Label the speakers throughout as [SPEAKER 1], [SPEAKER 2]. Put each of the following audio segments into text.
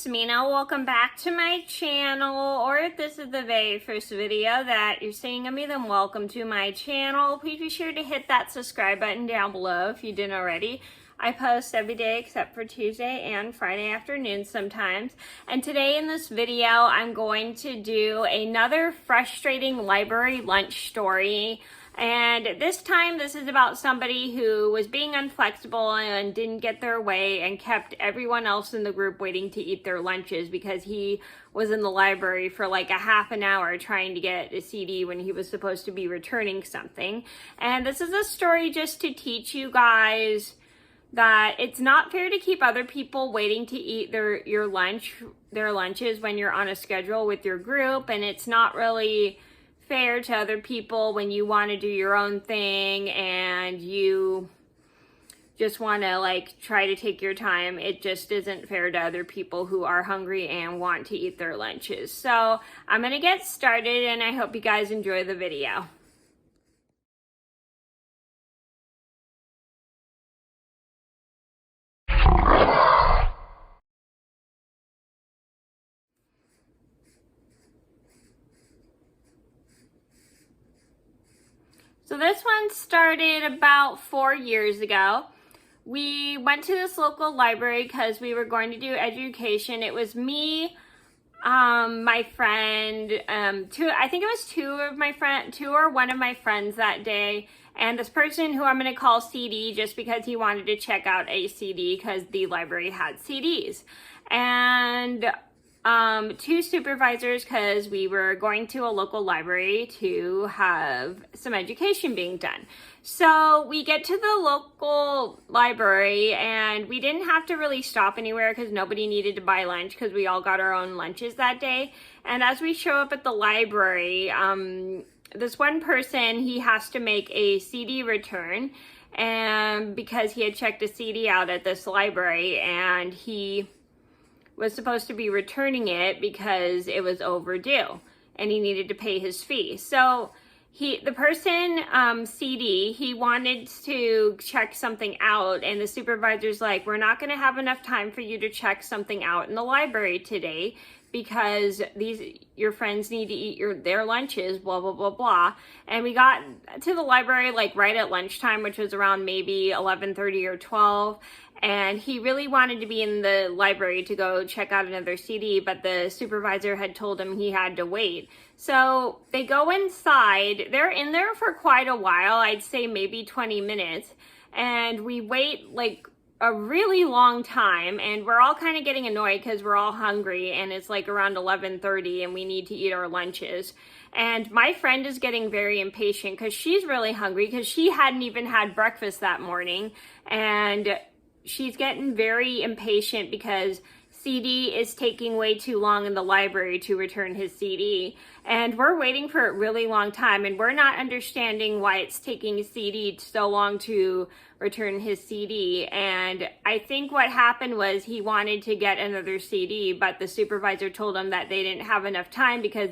[SPEAKER 1] it's Mena. Welcome back to my channel, or if this is the very first video that you're seeing of me, then welcome to my channel. Please be sure to hit that subscribe button down below if you didn't already. I post every day except for Tuesday and Friday afternoons sometimes. And today in this video, I'm going to do another frustrating library lunch story. And this time, this is about somebody who was being unflexible and didn't get their way and kept everyone else in the group waiting to eat their lunches because he was in the library for like a half an hour trying to get a CD when he was supposed to be returning something. And this is a story just to teach you guys that it's not fair to keep other people waiting to eat their lunches when you're on a schedule with your group, and it's not really fair to other people when you want to do your own thing and you just want to like try to take your time. It just isn't fair to other people who are hungry and want to eat their lunches. So I'm gonna get started, and I hope you guys enjoy the video. So this one started about 4 years ago. We went to this local library because we were going to do education. It was me, my friend, I think it was two or one of my friends that day, and this person who I'm going to call CD just because he wanted to check out a CD because the library had CDs. And two supervisors because we were going to a local library to have some education being done. So we get to the local library and we didn't have to really stop anywhere because nobody needed to buy lunch because we all got our own lunches that day. And as we show up at the library, this one person, he has to make a CD return, and because he had checked a CD out at this library and he was supposed to be returning it because it was overdue and he needed to pay his fee. So the person, CD, he wanted to check something out, and the supervisor's like, we're not going to have enough time for you to check something out in the library today because your friends need to eat their lunches, blah, blah, blah, blah. And we got to the library like right at lunchtime, which was around maybe 11:30 or 12. And he really wanted to be in the library to go check out another CD, but the supervisor had told him he had to wait. So they go inside. They're in there for quite a while, I'd say maybe 20 minutes. And we wait like a really long time, and we're all kind of getting annoyed because we're all hungry, and it's like around 11:30 and we need to eat our lunches. And my friend is getting very impatient because she's really hungry because she hadn't even had breakfast that morning, and she's getting very impatient because CD is taking way too long in the library to return his CD. And we're waiting for a really long time, and we're not understanding why it's taking CD so long to return his CD. And I think what happened was he wanted to get another CD, but the supervisor told him that they didn't have enough time because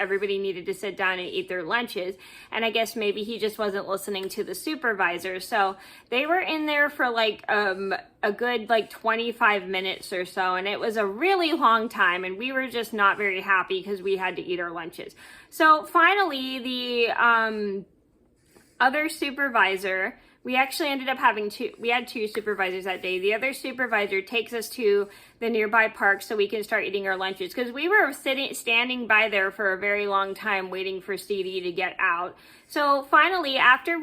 [SPEAKER 1] everybody needed to sit down and eat their lunches. And I guess maybe he just wasn't listening to the supervisor. So they were in there for like a good like 25 minutes or so, and it was a really long time, and we were just not very happy because we had to eat our lunches. So finally, the other supervisor, we actually ended up having we had two supervisors that day. The other supervisor takes us to the nearby park so we can start eating our lunches because we were standing by there for a very long time waiting for CD to get out. So finally, after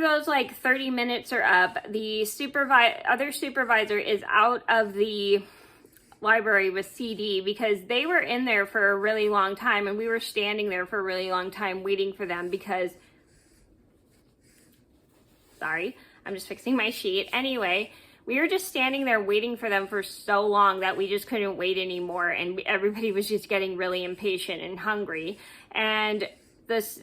[SPEAKER 1] those like 30 minutes are up, the other supervisor is out of the library with CD because they were in there for a really long time, and we were standing there for a really long time waiting for them because, sorry, I'm just fixing my sheet. Anyway, we were just standing there waiting for them for so long that we just couldn't wait anymore, and everybody was just getting really impatient and hungry. And this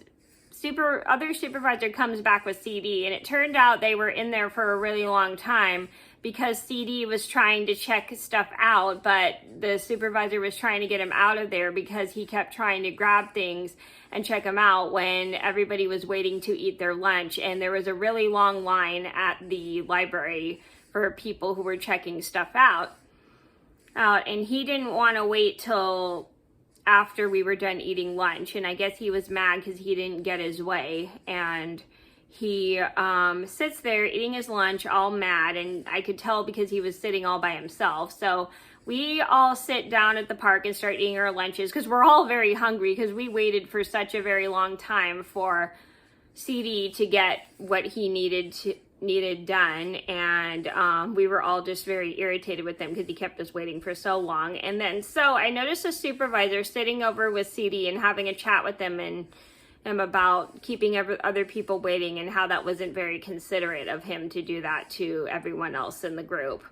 [SPEAKER 1] other supervisor comes back with CD, and it turned out they were in there for a really long time because CD was trying to check stuff out, but the supervisor was trying to get him out of there because he kept trying to grab things and check them out when everybody was waiting to eat their lunch. And there was a really long line at the library for people who were checking stuff out. out, and he didn't want to wait till after we were done eating lunch, and I guess he was mad because he didn't get his way, and he sits there eating his lunch all mad, and I could tell because he was sitting all by himself. So we all sit down at the park and start eating our lunches because we're all very hungry because we waited for such a very long time for CD to get what he needed done, and we were all just very irritated with him because he kept us waiting for so long. And then so I noticed a supervisor sitting over with CD and having a chat with him and about keeping other people waiting and how that wasn't very considerate of him to do that to everyone else in the group.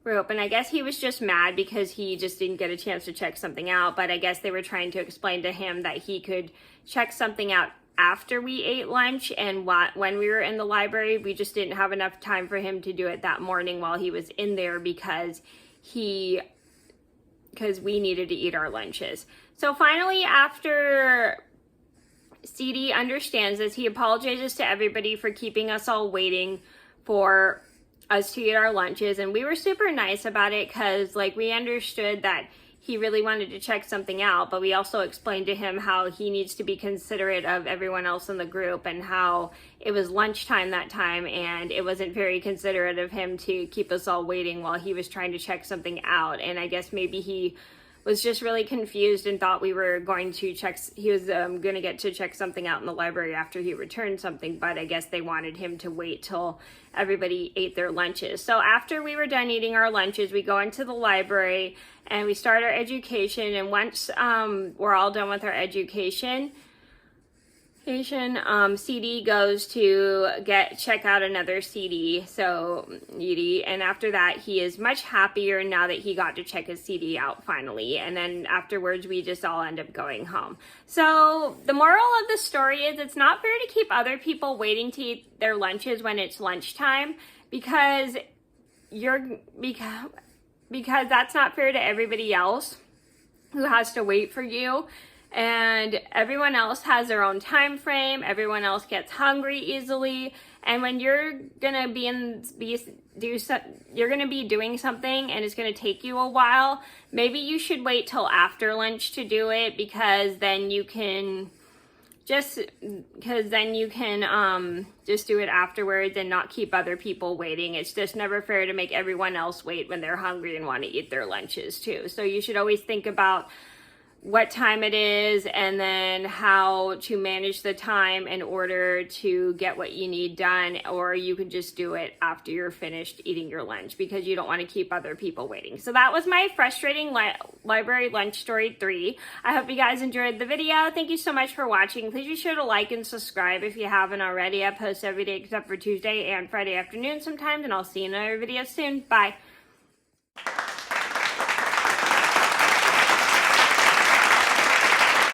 [SPEAKER 1] And I guess he was just mad because he just didn't get a chance to check something out, but I guess they were trying to explain to him that he could check something out after we ate lunch, and when we were in the library, we just didn't have enough time for him to do it that morning while he was in there because we needed to eat our lunches. So finally, after CD understands this, he apologizes to everybody for keeping us all waiting for us to eat our lunches, and we were super nice about it because we understood that he really wanted to check something out, but we also explained to him how he needs to be considerate of everyone else in the group and how it was lunchtime that time and it wasn't very considerate of him to keep us all waiting while he was trying to check something out. And I guess maybe he was just really confused and thought we were going to check, he was going to get to check something out in the library after he returned something, but I guess they wanted him to wait till everybody ate their lunches. So after we were done eating our lunches, we go into the library and we start our education, and once we're all done with our education, CD goes to check out another CD, and after that he is much happier now that he got to check his CD out finally, and then afterwards we just all end up going home. So the moral of the story is it's not fair to keep other people waiting to eat their lunches when it's lunchtime because that's not fair to everybody else who has to wait for you. And everyone else has their own time frame. Everyone else gets hungry easily. And when you're gonna you're gonna be doing something and it's gonna take you a while, maybe you should wait till after lunch to do it because then you can just do it afterwards and not keep other people waiting. It's just never fair to make everyone else wait when they're hungry and want to eat their lunches too. So you should always think about what time it is and then how to manage the time in order to get what you need done, or you can just do it after you're finished eating your lunch because you don't want to keep other people waiting. So that was my frustrating library lunch story 3. I hope you guys enjoyed the video. Thank you so much for watching. Please be sure to like and subscribe if you haven't already. I post every day except for Tuesday and Friday afternoon sometimes, and I'll see you in another video soon. Bye.